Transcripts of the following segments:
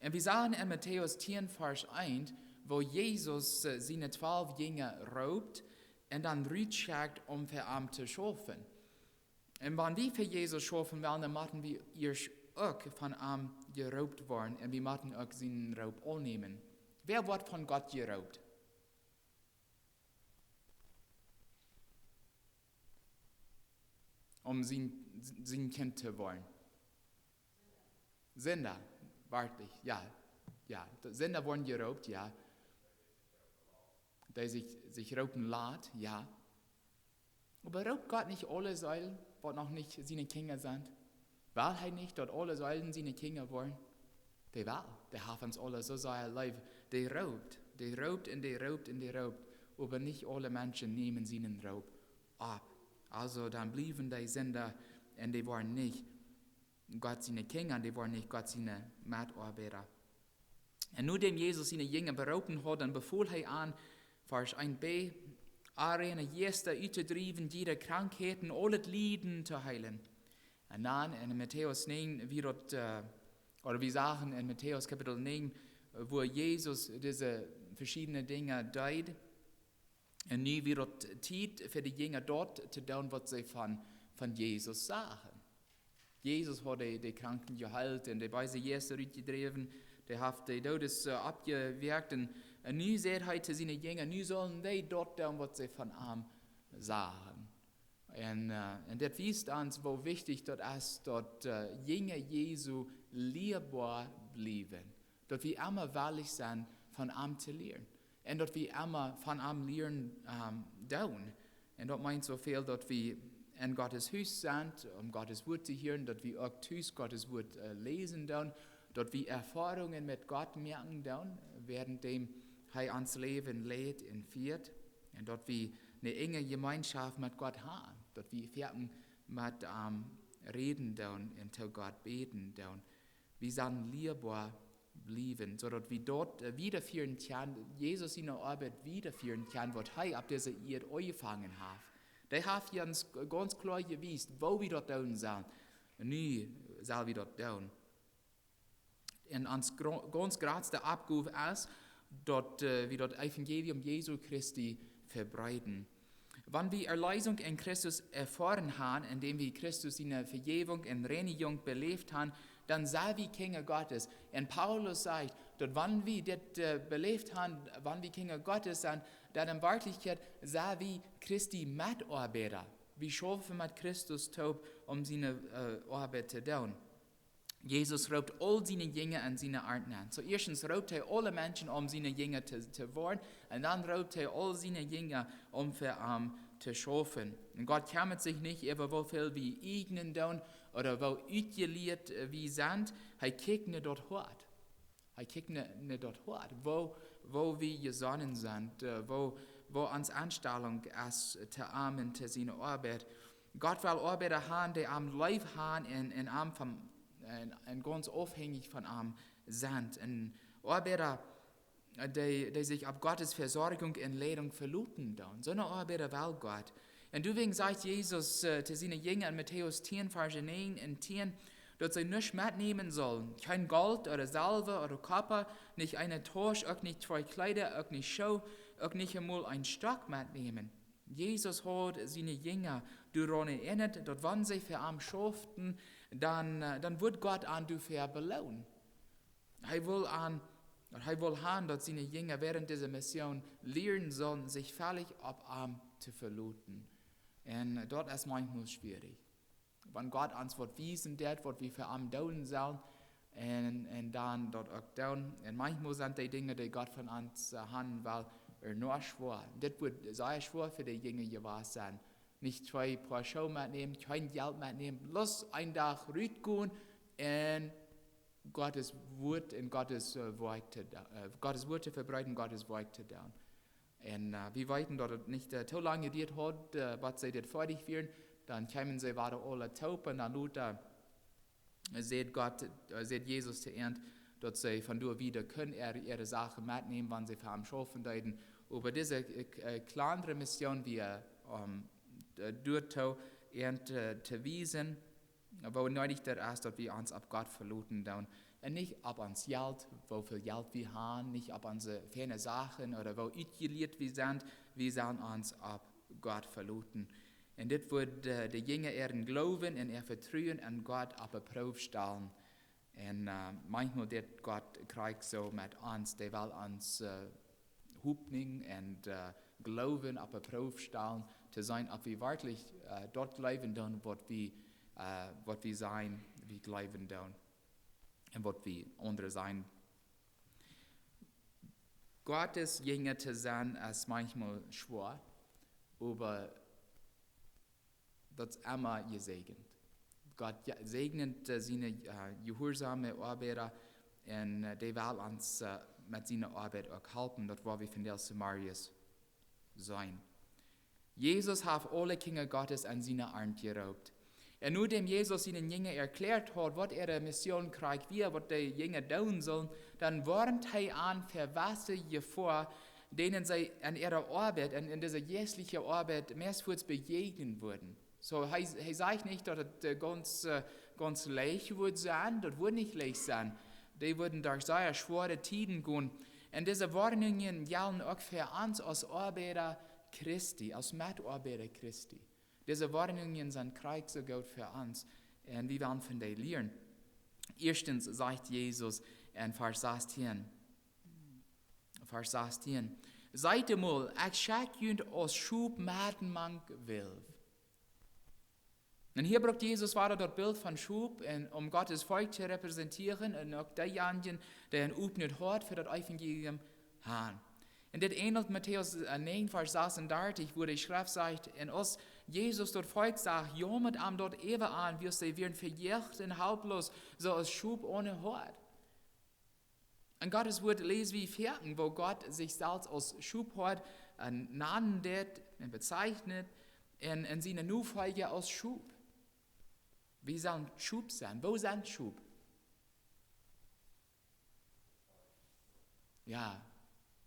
Und wir sahen in Matthäus 10, Vers 1, wo Jesus seine 12 Jünger raubt und dann rüberschickt, für ihn zu schaffen. Und wenn wir für Jesus schaffen wollen, dann müssen wir erst auch von ihm geraubt worden und wir müssen auch seinen Raub annehmen. Wer wird von Gott geraubt? Um sein Kind zu wollen. Sünder, wahrlich, ja. Sünder wurden geraubt, ja. Die sich rauben lässt, ja. Aber raubt Gott nicht alle Säulen, die noch nicht seine Kinder sind? Weil er nicht, dass alle Säulen seine Kinder wollen? Die will, die haben uns alle so sehr lieb. Die raubt und die raubt und die raubt. Aber nicht alle Menschen nehmen seinen Raub ab. Also dann blieben die Sünder und die waren nicht Gott seine Kinder, die waren nicht Gott seine Mitarbeiter. Und nur dem Jesus seine Jünger berauben hat, dann befahl er an, Vers 1b, Arene Geister uitzudrijven, jede Krankheiten, alle Leiden zu heilen. Und dann in Matthäus 9, oder wir sagen in Matthäus Kapitel 9, wo Jesus diese verschiedenen Dinge deut, und nu wird Zeit für die Jünger dort zu tun, was sie von Jesus sagen. Jesus hat die Kranken geheilt und die weise Geister uitgedreven, die hat die Todes abgewirkt und nu sagt er zu seinen Jüngern, nu sollen die dort tun, was sie von ihm sagen. Und das weist uns, wo wichtig das ist, dass Jünger Jesu lehrbar bleiben. Dass wir immer willig sind, von ihm zu lernen. Und dass wir immer von ihm lernen tun. Und das meint so viel, dass wir in Gottes Haus sind, um Gottes Wort zu hören, dass wir auch Haus Gottes Wort lesen tun, dass wir Erfahrungen mit Gott merken tun, währenddem er uns Leben lädt und führt. Und dass wir eine enge Gemeinschaft mit Gott haben, dass wir fertig mit reden tun und zu Gott beten tun. Wir sind lehrbar bleiben, sodass wir dort wiederführen können, Jesus in der Arbeit wiederführen können, was er ab dieser Erde angefangen hat. Der hat uns ganz klar gewiesen, wo wir dort tun sollen. Und nu sollen wir dort tun. Und uns ganz größte Abgabe ist, dass wir das Evangelium Jesu Christi verbreiten. Wenn wir Erlösung in Christus erfahren haben, indem wir Christus in der Vergebung und Reinigung belebt haben, dann sind wir Kinder Gottes. Und Paulus sagt, dass wenn wir das belebt haben, wenn wir Kinder Gottes sind, dann in Wirklichkeit sind wir Christi Mitarbeiter. Wir schaffen mit Christus taub, um seine Arbeit zu tun. Jesus raubt all seine Jünger an seine Arten an. So erstens raubt er alle Menschen, um seine Jünger zu werden, und dann raubt er all seine Jünger, um für ihn zu schaffen. Und Gott kümmert sich nicht über wie viel wir eignen tun oder wie ausgeliert wir sind. Er guckt nicht dort hart. Er guckt nicht dort hart, wo wir gesonnen sind, wo uns Anstellung ist, zu armen, zu seiner Arbeit. Gott will Arbeiter haben, die am Leib haben und ganz abhängig von ihm sind. Und Arbeiter, die sich auf Gottes Versorgung und Leitung verlassen tun. So eine Arbeiter will Gott. Und deswegen sagt Jesus zu seinen Jüngern in Matthäus 10, Vers 9 und 10, dass sie nichts mitnehmen sollen. Kein Gold oder Salbe oder Kopper, nicht eine Tasche, auch nicht 2 Kleider, auch nicht Schuhe, auch nicht einmal ein Stock mitnehmen. Jesus hat seine Jünger daran erinnert, dass wenn sie für ihn schafften, dann wird Gott an dafür belohnen. Er will haben, dass seine Jünger während dieser Mission lernen sollen, sich völlig auf ihn zu verlassen. Und dort ist manchmal schwierig. Wenn Gott uns was wiesen wird, was wir für ihn tun sollen, und dann dort auch tun. Und manchmal sind die Dinge, die Gott von uns haben will, nur schwer. Das wird sehr schwer für die Jünger gewesen sein. Nicht 2 paar Schuhe mitnehmen, kein Geld mitnehmen, bloß einen Tag rausgehen und Gottes Wort und Gottes Wort zu verbreiten, Gottes Wort zu tun. Und wir weiten, dass es nicht so lange gedauert hat, was sie das fertig führen, dann kamen sie weiter alle taub und dann sieht Jesus zu Ende, dass sie von dort wieder können ihre Sachen mitnehmen, wenn sie für ihn schaffen würden. Aber diese kleinere Mission, wie dort zu wiesen, wo nötig das ist, dass wir uns auf Gott verlassen tun. Und nicht ab ans Geld, wo viel Geld wir haben, nicht ab unsere feine Sachen oder wo isoliert wir sind uns ab Gott verloren. Und das wird die Jünger ihren Glauben und ihr Vertrauen an Gott auf die Probe stellen. Und manchmal wird Gott kriegt so mit uns, der will uns Hoffnung und Glauben auf die Probe stellen, zu sein, ob wir wirklich dort glauben tun, was wir sein, wie glauben tun und was wir andere sein. Gottes Jünger zu sein, ist manchmal schwer, aber das ist immer gesegnet. Gott segnet seine gehorsame Arbeiter und die will uns mit seiner Arbeit auch helfen, dort wo wir von der Samarias sein. Jesus hat alle Kinder Gottes an seine Arme geraubt. Und nur dem Jesus seinen Jüngern erklärt hat, was ihre Mission kriegt, was die Jünger tun sollen, dann warnt er an, für was sie vor, denen sie an ihrer Arbeit, in dieser jährlichen Arbeit, mehrmals begegnen würden. So, er sagt nicht, dass das ganz leicht wird sein, das wird nicht leicht sein. Die würden durch sehr schwere Tiden gehen. Und diese Warnungen gelten auch für uns als Arbeiter Christi, als Mitarbeiter Christi. Diese Warnungen sind Krieg so gut für uns. Und wir werden von denen lernen. Erstens sagt Jesus in Vers 16, seid einmal, ich schicke euch als Schub mit man will. Und hier braucht Jesus weiter das Bild von Schub, um Gottes Volk zu repräsentieren und auch diejenigen, die ein öffnet Hort für das Evangelium haben. Und das ähnelt Matthäus 9, Vers 36, wo die Schrift sagt, in uns Jesus dort Volk sagt, jemand am dort Ewe an, wir sie werden verjährt und haltlos, so als Schub ohne Hort. Und Gottes Wort lesen wie Vierten, wo Gott sich selbst als Schubhort nannt und bezeichnet und seine Nachfolger als Schub. Wie sollen Schub sein? Wo sind Schub? Ja,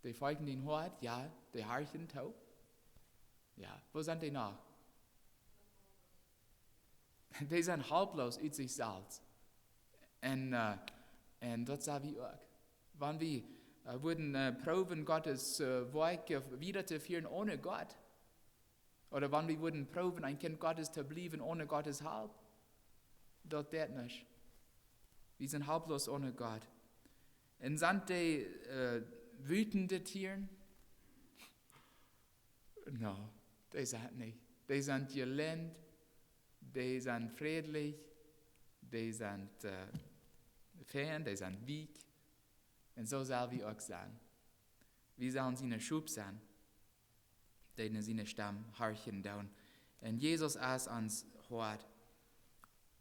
die folgen den Hort, ja, die harchen taub. Ja, wo sind die noch? Die sind haltlos in sich selbst. Und das sagen wir auch. Wenn wir würden proben, Gottes Werk weiterzuführen ohne Gott, oder wenn wir würden proben, ein Kind Gottes zu bleiben ohne Gottes Halb, das geht nicht. Wir sind haltlos ohne Gott. Und sind die wütende Tiere? No, die sind nicht. Die sind gelähmt, die sind friedlich, die sind fern, die sind weak. Und so soll wir auch sein. Wir sollen seine Schub sein, die in seine Stamm harchen down. Und Jesus ist ans Hort.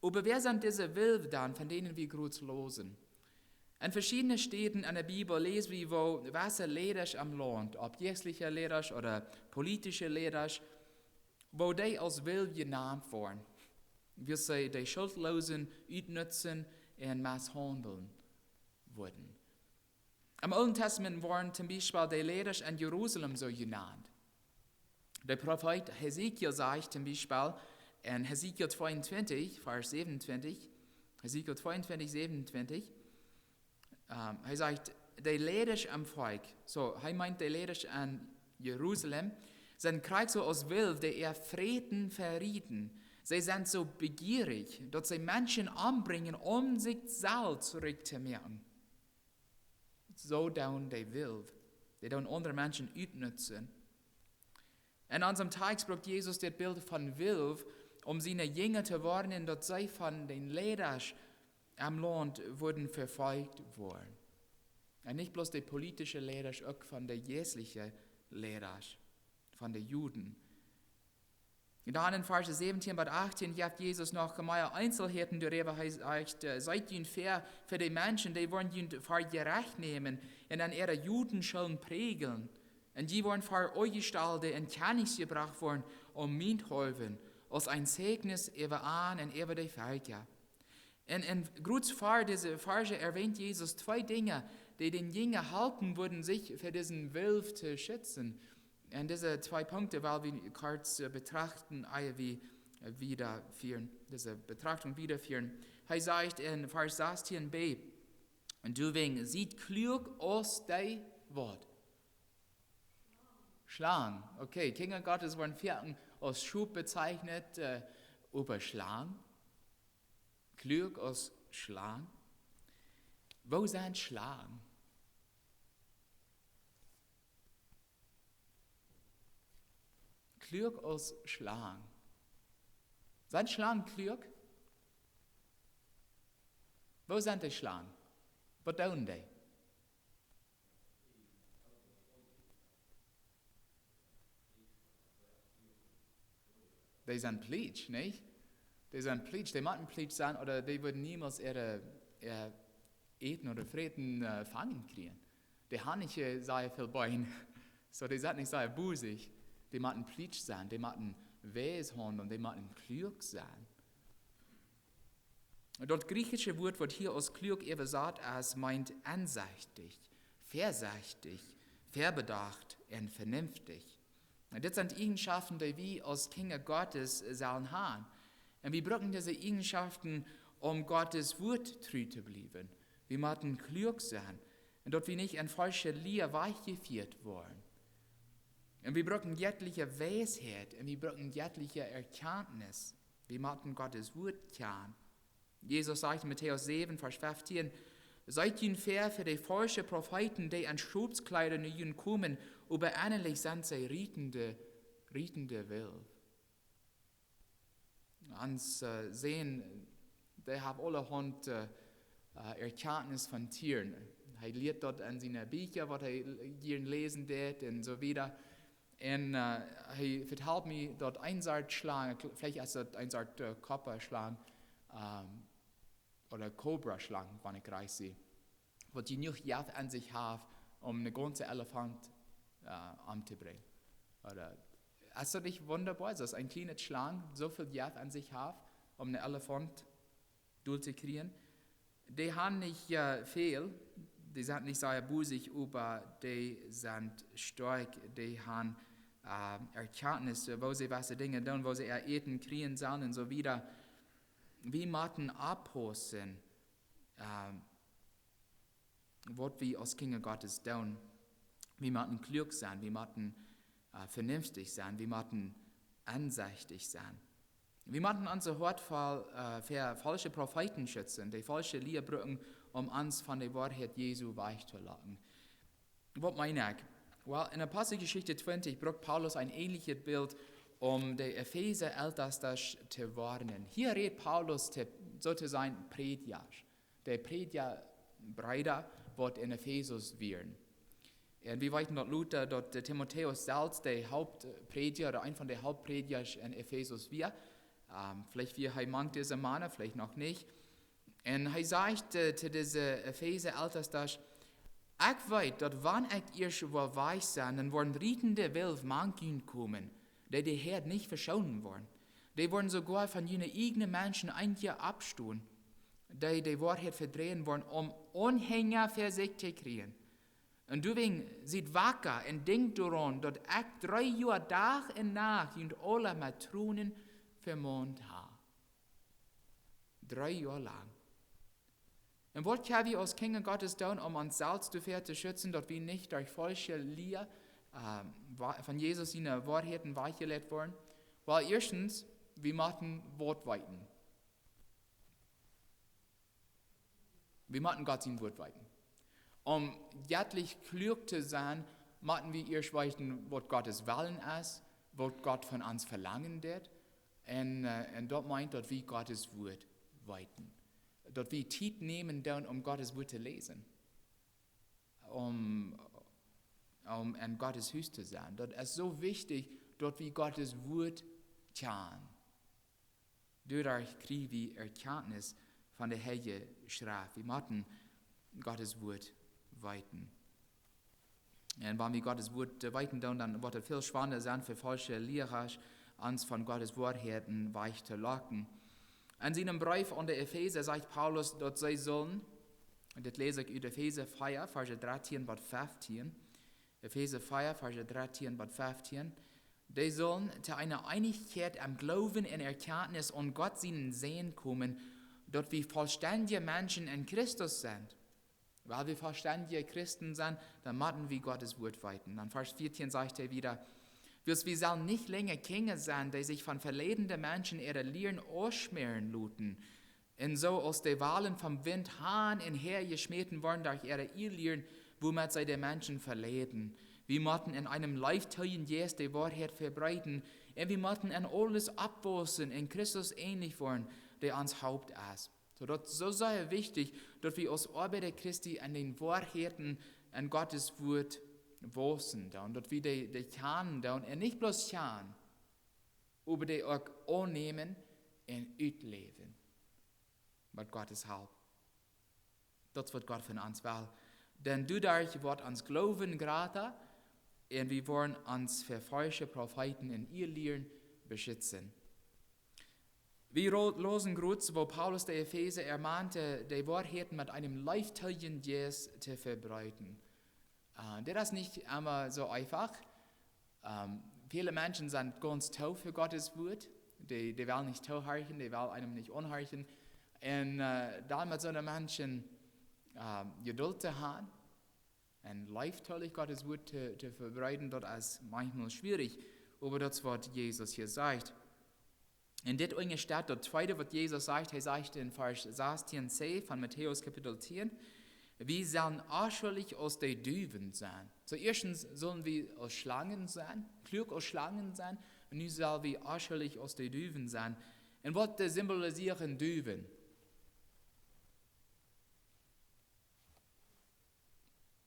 Aber wer sind diese Wilde dann, von denen wir groß losen? In verschiedenen Städten in der Bibel lesen wir, wo welche Lehrer am Land, ob geistliche Lehrer oder politische Lehrer, wo die als Wild genannt wurden. Wir sehen, die Schuldlosen utnutzen und misshandeln wurden. Im Alten Testament waren zum Beispiel die Lehrer in Jerusalem so genannt. Der Prophet Hesekiel sagt zum Beispiel in Hesekiel 22, Vers 27, Hesekiel 22, 27, er sagt, die Lehrer am Volk, so, er meint die Lehrer in Jerusalem, sind Krieg so aus Wild, die ihr Frieden verrieten. Sie sind so begierig, dass sie Menschen anbringen, um sich selbst zurückzumerken. So down die Wild, die dann andere Menschen utnutzen. In unserem Text braucht Jesus das Bild von Wild, um seine Jünger zu warnen, dass sie von den Lehrern am Land wurden verfolgt worden. Und nicht bloß die politischen Lehrer, auch von den geistlichen Lehrern, von den Juden. Und dann in Vers 17 bis 18 gibt Jesus noch mehr Einzelheiten darüber, heißt, seid ihr fair für die Menschen, die wollen ihn für gerecht nehmen und an ihre Juden sollen prägeln. Und die wollen für euch gestaltet und Kenntnis gebracht worden, um mithelfen, als ein Segnis über an und über die Völker. Und kurz vor dieser Verse erwähnt Jesus zwei Dinge, die den Jünger halten würden, sich für diesen Wilf zu schützen. Und diese zwei Punkte, weil wir kurz betrachten, wiederführen, diese Betrachtung wiederführen. Er sagt in Vers 16b, Und deswegen sieht klug aus dein Wort. Schlagen. Okay, Kinder Gottes werden vierten als Schub bezeichnet, überschlagen. Klug als Schlagen. Wo sind Schlagen? Klug als Schlagen. Sind Schlagen klug? Wo sind die Schlagen? Was tun die? Die sind Pleitsch, nicht? Die sind Pleitsch, die möchten Pleitsch sein, oder die würden niemals ihre Eten oder Freten fangen kriegen. Die haben nicht sehr viel Bein, so die sind nicht sehr busig. Die möchten Pleitsch sein, die möchten Wes haben und die möchten klug sein. Das griechische Wort wird hier als klug übersetzt, als meint einsichtig, vorsichtig, vorbedacht und vernünftig. Und das sind Eigenschaften, die wir als Kinder Gottes sollen haben. Und wir brauchen diese Eigenschaften, um Gottes Wort treu zu bleiben. Wir müssen klug sein und dort wir nicht in falsche Lehre weichgeführt worden. Und wir brauchen jegliche Weisheit und wir brauchen jegliche Erkenntnis. Wir müssen Gottes Wort kennen. Jesus sagt in Matthäus 7, Vers 15, seid ihnen fair für die falschen Propheten, die an Schutzkleidern ihnen kommen, aber eigentlich sind sie rietende Welt. Ans sehen, die haben alle Hand Erkenntnis von Tieren. Er lehrt dort an seine Bücher, was er gerne lesen wird und so weiter. Und er verteilt mir dort Einsatzschlangen, vielleicht als ein Kopperschlangen oder Cobra-Schlangen, wenn ich reich sehe, was die nicht Jagd an sich haben, um einen ganzen Elefant anzubringen. Oder, ist das nicht wunderbar, dass ein kleines Schlange so viel Jagd an sich hat, um einen Elefant durchzukriegen? Die haben nicht viel, die sind nicht sehr busig, aber die sind stark, die haben Erkenntnisse, wo sie was Dinge tun, wo sie eten, kriegen sollen und so weiter. Wir müssen abpassen, was wir als Kinder Gottes tun. Wir müssen klug sein, wir müssen vernünftig sein, wir müssen einsichtig sein. Wir müssen unser Hort vor falsche Propheten schützen, die falsche Lehre brücken, um uns von der Wahrheit Jesu weichzulassen. Was meine ich? Well, in Apostelgeschichte 20 braucht Paulus ein ähnliches Bild, um die Epheser Ältesten zu warnen. Hier redet Paulus sozusagen Prediger. Der Prediger-Breiter wird in Ephesus werden. Und wir wissen, dass Luther, dass Timotheus selbst der Hauptprediger oder ein von den Hauptprediger in Ephesus wird. Vielleicht wir er mangt diese Männer, vielleicht noch nicht. Und er sagt zu diesen Epheser Ältesten, ich weiß, dass wenn ich ihr schon weich sein, dann werden rietende Welt manchen kommen, die Herd nicht verschonen wollen. Die wollen sogar von ihren eigenen Menschen ein Jahr abstehen, die Wahrheit verdrehen wollen, um Anhänger für sich zu kriegen. Und deswegen seid wacker und denkt daran, dass ich 3 Jahre Tag und Nacht und alle Matronen vermahnt habe. 3 Jahre lang. Und was können wir als Kinder Gottes tun, um uns selbst dafür zu schützen, dass wir nicht durch falsche Lehre von Jesus in der Wahrheiten weichgelegt werden? Weil erstens, wir müssen Wort weiten. Wir müssen Gott sein Wort weiten. Um göttlich klug zu sein, müssen wir erst weiten, was Gottes Willen ist, was Gott von uns verlangen wird. Und dort meint, dass wir Gottes Wort weiten. Dass wir Zeit nehmen, um Gottes Wort zu lesen. Um an Gottes Haus zu sein. Das ist so wichtig, dass wir Gottes Wort kennen. Dadurch kriegen wir Erkenntnis von der Heilige Schrift. Wir müssen Gottes Wort weiten. Und wenn wir Gottes Wort weiten, dann wird es viel schwerer sein für falsche Lehrer, uns von Gottes Wahrheiten weich zu locken. In seinem Brief an die Epheser sagt Paulus, dass sie sollen, und das lese ich in Epheser 4, Verse 13 bis 15, Epheser 4, Verse 13 bis 15, die sollen zu einer Einigkeit am Glauben und Erkenntnis und Gott seinen Sehen kommen, dass wir vollständige Menschen in Christus sind. Weil wir verständige Christen sind, dann machen wir Gottes Wort weiten. Dann Vers 14 sagt er wieder, wir sollen nicht länger Kinder sein, die sich von verledenden Menschen ihre Lehren ausschmieren luten, und so aus den Wahlen vom Wind Hahn und her geschmeten worden durch ihre Irrlehren, womit sie die Menschen verleden. Wir mochten in einem Leifteien Jes die Wahrheit verbreiten, und wir mochten in alles abwußen, in Christus ähnlich worden, der ans Haupt ist. So sei wichtig, dass wir als Arbeiter Christi an den Wahrheiten an Gottes Wort wußen, und dass wir die kennen, und nicht bloß kennen, aber die auch annehmen und ausleben. Mit Gottes Haupt. Das wird Gott von uns will. Denn dadurch wird uns Glauben gratis, und wir wollen uns für falsche Propheten in ihr Lehren beschützen. Wir losen kurz, wo Paulus der Epheser ermahnte, die Wahrheiten mit einem Leifteiligen zu verbreiten. Das ist nicht immer so einfach. Viele Menschen sind ganz taub für Gottes Wort. Die wollen nicht zuhören, die wollen einem nicht anhören. Und dann mit so einem Menschen Geduld zu haben und leichtfertig Gottes Wort zu verbreiten, das ist manchmal schwierig. Aber das, was Jesus hier sagt. In dit steht das Zweite, was Jesus sagt, sagt in Vers 16c von Matthäus Kapitel 10, wir sollen arschelig aus den Düven sein. Zuerst sollen wir als Schlangen sein, klug als Schlangen sein, und nun sollen wir arschelig aus den Düven sein. Und was symbolisieren Düven?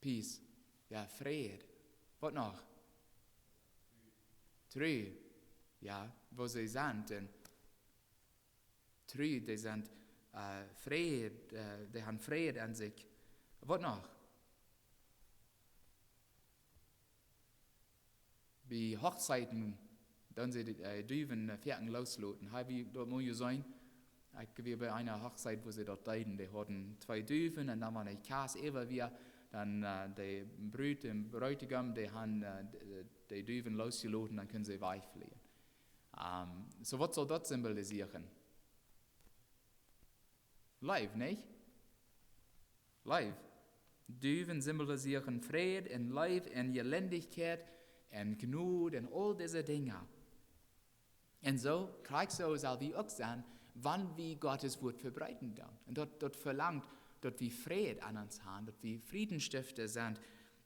Peace, ja, Friede. Was noch? Treu, ja, wo sie sind. Treu, die sind Friede, die haben Friede an sich. Was noch? Bei Hochzeiten, dann sie die Düven Pferden losloten. Wie dort muss es sein? Ich war bei einer Hochzeit, wo sie dort leiden. Die hatten 2 Düven und dann war eine Kass über wir. Dann die Brut und Bräutigam, die haben die Düven losgelassen, dann können sie weichfliehen. So was soll das symbolisieren? Live, nicht? Live. Düven symbolisieren Friede und Life und Elendigkeit und Gnade und all diese Dinge. Und so, so soll wir auch sein, wann wir Gottes Wort verbreiten dann. Und dort verlangt, dass wir Friede an uns haben, dass wir Friedensstifter sind,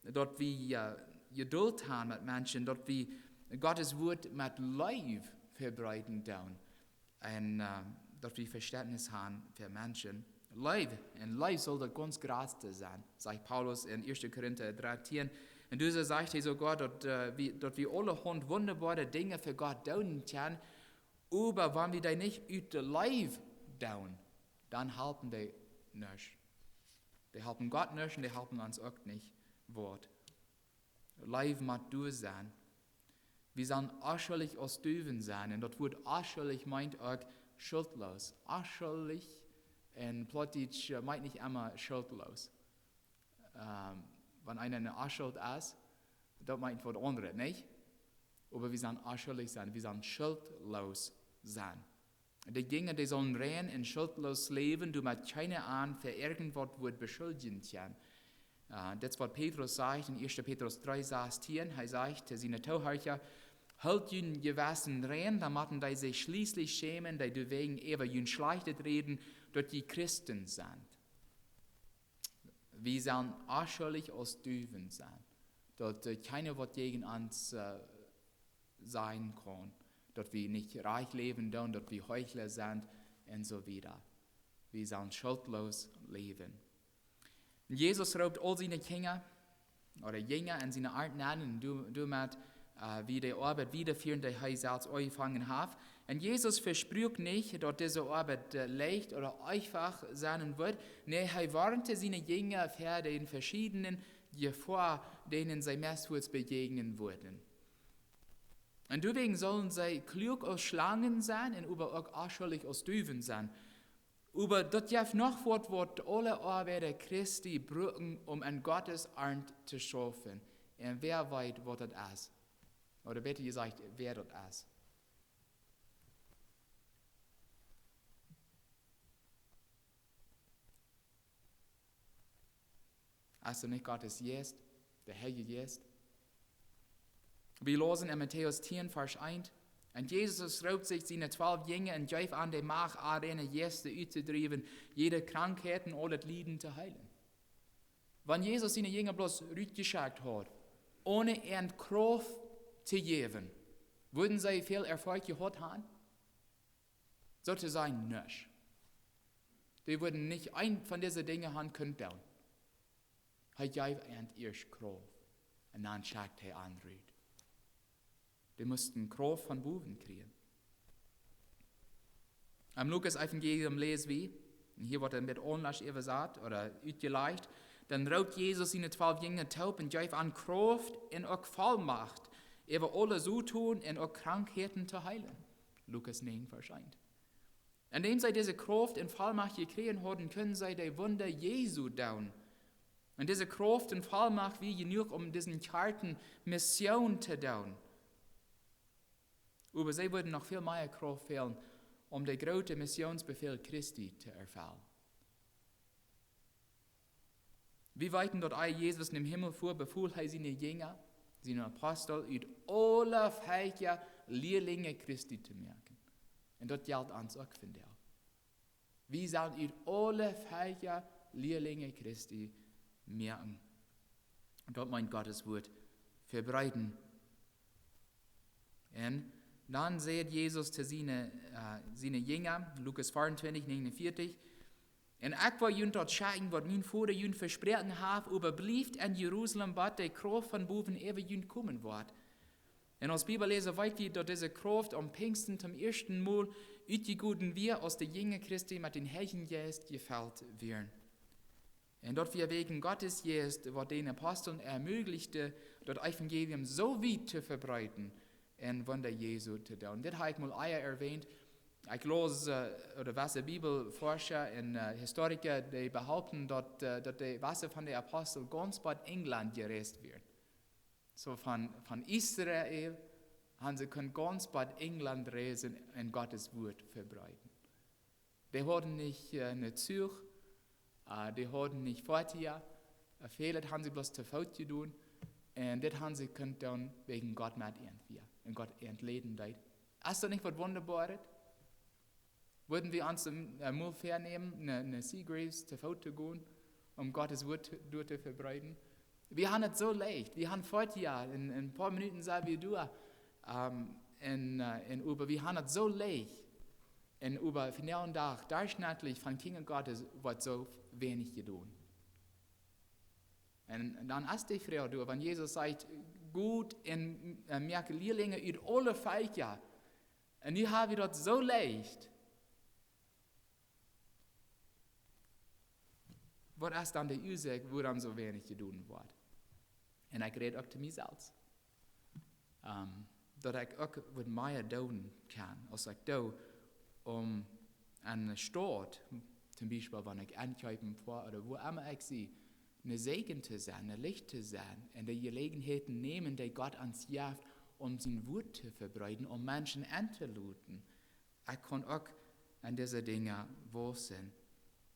dass wir Geduld haben mit Menschen, dass wir Gottes Wort mit Liebe verbreiten dann. Und dass wir Verständnis haben für Menschen. Liebe, und Liebe soll das ganz Größte sein, sagt Paulus in 1. Korinther 13. Und dieser sagt er sogar, dass wir alle wunderbare Dinge für Gott tun können, aber wenn wir die nicht aus der Liebe tun, dann helfen die nicht. Die helfen Gott nicht und die helfen uns auch nicht. Wort. Liebe muss durch sein. Wir sollen arschelig aus Düven sein. Und das Wort arschelig meint auch schuldlos. Arschelig in Plattdeutsch meint nicht immer schuldlos. Wenn einer eine Arschuld ist, das meint was anderes, nicht? Aber wir sollen arschelig sein. Wir sollen schuldlos sein. Die Dinge, die sollen rein und schuldlos leben, du mit keine Ahnung für irgendwas wird beschuldigen können. Das, was Petrus sagt in 1. Petrus 3, 16, er sagt, seine Tauhörcher, halt jün Gewissen rein, damit die sich schließlich schämen, die du wegen ever jün schlechtet reden, dort die Christen sind. Wir sollen arschelig aus Düven sein, dort keiner was gegen uns sein kann. Dass wir nicht reich leben, dass wir Heuchler sind und so weiter. Wir sollen schuldlos leben. Jesus raubt all seine Kinder oder Jünger in seine Art an und du mit wie die Arbeit wiederführen, die er selbst angefangen hat. Und Jesus verspricht nicht, dass diese Arbeit leicht oder einfach sein wird. Nein, er warnte seine Jünger für den verschiedenen Gefahren, denen sie mehrmals begegnen würden. Und deswegen sollen sie klug aus Schlangen sein und aber auch arschelig aus Düven sein. Aber das gibt noch was alle Arbeiter Christi brauchen, um an Gottes Art zu schaffen. Und wer weiß, was das ist? Oder besser gesagt, wer das ist. als du nicht Gottes Geist, der Heilige Geist. Wir lesen in Matthäus 10, Vers 1. Und Jesus raubt sich seine 12 Jünger und greift an die Macht an, eine Gäste auszutreiben, jede Krankheit und alle Leiden zu heilen. Wenn Jesus seine Jünger bloß rausgeschickt hat, ohne ihnen Kraft zu geben, würden sie viel Erfolg gehabt haben? Sozusagen nicht. Die würden nicht ein von diesen Dingen haben können. Er gab ihnen erst Kraft und dann schickt er andere. Die mussten Kraft von Buben kriegen. Am Lukas-Evangelium lesen wir, und hier wird er mit Anlass gesagt oder ausgeleicht, dann raubt Jesus seine 12 Jünger taub und gab an Kraft und auch Vollmacht, über alle so tun und auch Krankheiten zu heilen. Lukas 9, Vers 1. Indem sie diese Kraft und Vollmacht gekriegt haben, können sie die Wunder Jesu tun. Und diese Kraft und Vollmacht wie genug, um diesen Karten Mission zu tun. Aber sie würden noch viel mehr Kraft fehlen, um den großen Missionsbefehl Christi zu erfüllen. Wie weiten dort Jesus im Himmel vor, befuhl er seine Jünger, seine Apostel, uit alle Völker Lehrlinge Christi zu merken. Und das gilt uns auch, finde ich. Wir sollen uit alle Völker Lehrlinge Christi merken. Und dort meint Gottes Wort verbreiten. Und dann sagt Jesus zu seinen Jünger, Lukas 24, 49, und ich will jün dort schauen, was mein Vater jün versprochen hat, aber blieft in Jerusalem, bat der Kraft von boven ever jün kommen wird. Und als Bibelleser weiß ich, dass diese Kraft am Pfingsten zum ersten Mal ausgegoten wir aus der Jünger Christi mit den Heiligen Geist gefällt werden. Und dort wir wegen Gottes Geist, was den Aposteln ermöglichte, das Evangelium so weit zu verbreiten, und Wunder Jesu zu tun. Das habe ich mal erwähnt. Ich lese, oder was die Bibelforscher und Historiker, die behaupten, dass die Wasser von den Aposteln ganz bei England gereist wird. So von Israel haben sie können ganz bei England reisen und Gottes Wort verbreiten. Die hatten nicht eine Zürich, die hatten nicht Fortia, Fehler haben sie bloß zu Fuß getan. Und das haben sie können tun wegen Gott mit irgendwie. Und Gott entleden deit. Ist das nicht was Wunderbares? Würden wir uns mal vornehmen, eine Seagraves zu Fuß zu gehen, um Gottes Wort durch zu verbreiten? Wir haben es so leicht. Wir haben Fortia, in ein paar Minuten sind wir durch. Wir haben es so leicht. Und über finalen Tag, durchschnittlich von Kindern Gottes, wird so wenig getan. Und dann ist die Frage, wenn Jesus sagt, gut und merke Lehrlinge uit alle Völker, und nu haben wir das so leicht. Was ist dann die Ursache, wo dann so wenig getan wird? Und ich rede auch zu mir selbst. Dass ich auch mit mehr tun kann, als ich da, um eine Stadt, zum Beispiel, wenn ich einkaufen fahre oder wo immer ich sie, eine Segen zu sein, ein Licht zu sein, und die Gelegenheiten nehmen, die Gott ans Jaft, um sein Wort zu verbreiten, um Menschen anzuluten. Ich kann auch an diese Dinge wissen.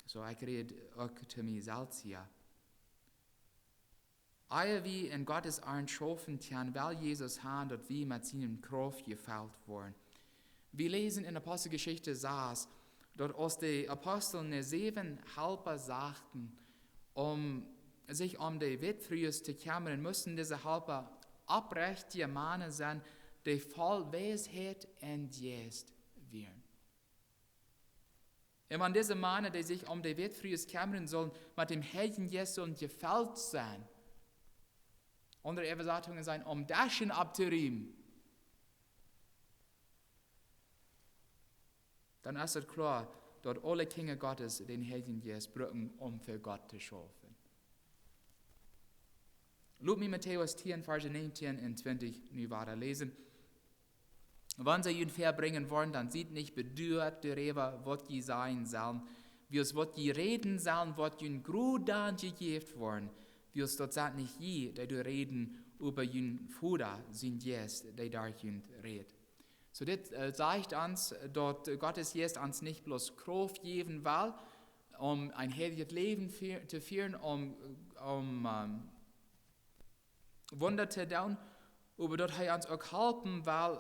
So, ich rede auch zu mir selbst hier. Ehe wir in Gottes Arm schaffen können, weil Jesus hat, dass wir mit seinem Kraft gefällt wurden. Wir lesen in der Apostelgeschichte 6, dass aus den Aposteln 7 Helfer sagten, sich um die Wettfrühe zu kümmern, müssen diese Helfer aufrechte Männer sein, die voll Weisheit und Geist werden. Und wenn diese Männer, die sich um die Wettfrühe kümmern sollen, mit dem Heiligen Geist sollen gefällt sein, andere Übersetzungen sein, um Daschen abzurieben, dann ist es klar, dass alle Kinder Gottes den Heiligen Geist brauchen, um für Gott zu schaffen. Lass mich Matthäus 10, Verse 19 und 20 nu weiter lesen. Wenn sie ihn verbringen wollen, dann sieht nicht bedürft darüber, was sie sein sollen, wie es was sie reden sollen, was ihnen grudan gegeben worden, wie es dort sagt nicht je, die du reden über ihren Vater, sind Geist, die darin redet. So das sagt uns, dass Gottes Geist uns nicht bloß Kraft geben will, um ein heiliges Leben zu führen, um Wunder zu tun, aber dort er uns auch helfen, weil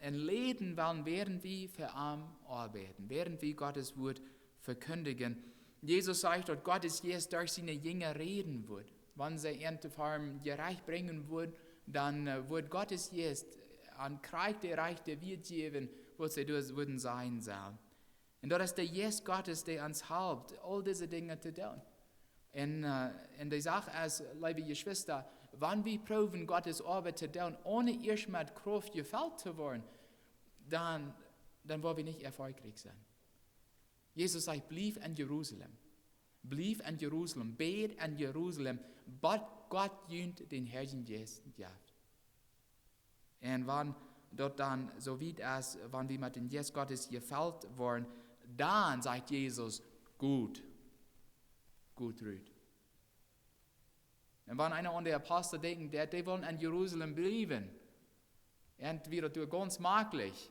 ein Leben wollen, während wir für ihn arbeiten, während wir Gottes Wort verkündigen. Jesus sagt dort, Gottes Geist durch seine Jünger reden wird. Wenn sie Erntefarm gerecht bringen wird, dann wird Gottes Geist an Krieg der Reich der wird geben, wo sie das würden sein sollen. Und dort ist der Geist Gottes, der uns hilft, all diese Dinge zu tun. Und die Sache ist, liebe Geschwister, wenn wir proben, Gottes Arbeit zu tun, ohne erst mit Kraft gefällt zu werden, dann wollen wir nicht erfolgreich sein. Jesus sagt, bleib in Jerusalem. Bleib in Jerusalem, bet in Jerusalem, but Gott jünt den Herrn Jesus. Und wenn dort dann, so wie es, wenn wir mit dem Jesus Gottes gefällt worden, dann sagt Jesus, gut, Ruth. Und wenn einer an der Apostel denkt, die wollen in Jerusalem bleiben, entweder durch ganz möglich,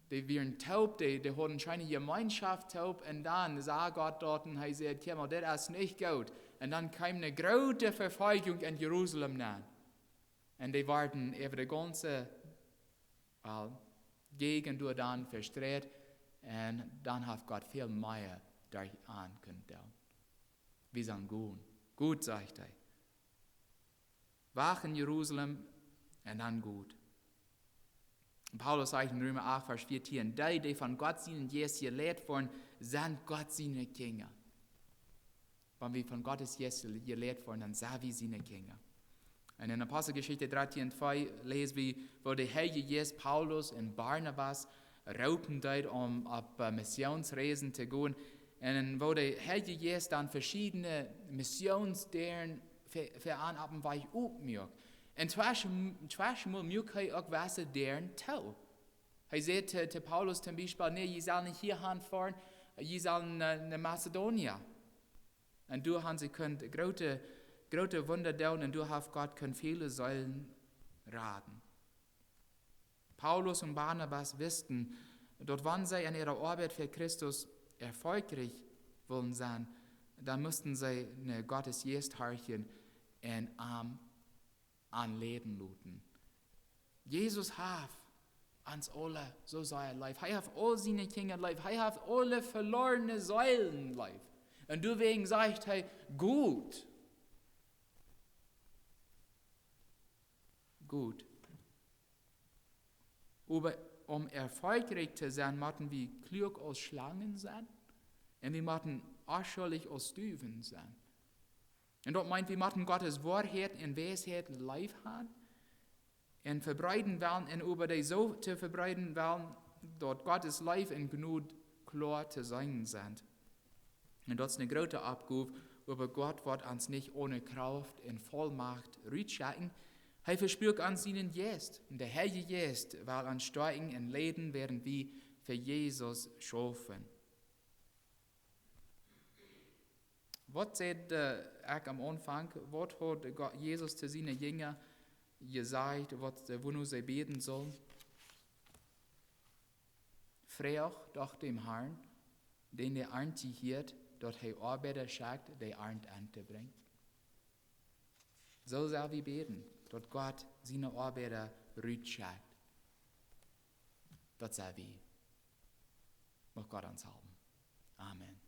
die werden taub, die haben eine Gemeinschaft taub, und dann sagt Gott dort, und er sagt, ja, das ist nicht gut. Und dann kam eine große Verfolgung in Jerusalem nach. Und die waren über die ganze Gegend durch dann verstreut, und dann hat Gott viel mehr durch können. Wir sind gut, sagt er. Wach in Jerusalem und dann gut. Paulus sagt in Römer 8, Vers 14, die von Gott seinen Jesus gelehrt wurden, sind Gott seine Kinder. Wenn wir von Gottes Jesus gelehrt wurden, dann sind wir seine Kinder. Und in Apostelgeschichte 13,2 lesen wir, wo der Heilige Jesus Paulus und Barnabas raupen dort, auf Missionsreisen zu gehen. Und wo der Heilige Jesus dann verschiedene Missionsderen für einen Weich aufmerkt. Und zweimal merkt er auch, was deren tut. Er sagt zu Paulus zum Beispiel, nee, ihr soll nicht hier hinfahren, ihr soll nach Mazedonien. Und du hast große Wunder tun, und du hast Gott können viele Säulen raten. Paulus und Barnabas wussten, dort wann sie in ihrer Arbeit für Christus erfolgreich wollen sein, dann mussten sie eine Gottes Geist horchen und an Leben luten. Jesus hat uns alle so sein Leib. Er hat all seine Kinder Leib. Er hat alle verlorene Säulen Leib. Und deswegen sagt er, gut. Aber um erfolgreich zu sein, müssen wir klug als Schlangen sein. Und wir müssen arschelig als Düven sein. Und dort meint, wir müssen Gottes Wahrheit und Weisheit live haben. Und verbreiten wollen, und über die so zu verbreiten wollen, dort Gottes Life und genug klar zu sein sind. Und das ist eine große Abgabe, aber Gott wird uns nicht ohne Kraft und Vollmacht rückschicken. Er verspürt uns seinen Geist. Und der Heilige Geist will uns steuern und leiden, während wir für Jesus schaffen. Was sagt ich am Anfang? Was hat Jesus zu seinen Jüngern gesagt, wo sie beten sollen? Freu doch dem Herrn, den der Arnt hielt, dort er Arbeiter schickt, der Arnt anzubringen. So soll wir beten, dort Gott seine Arbeiter rütschickt. Das soll wir. Mag Gott uns helfen. Amen.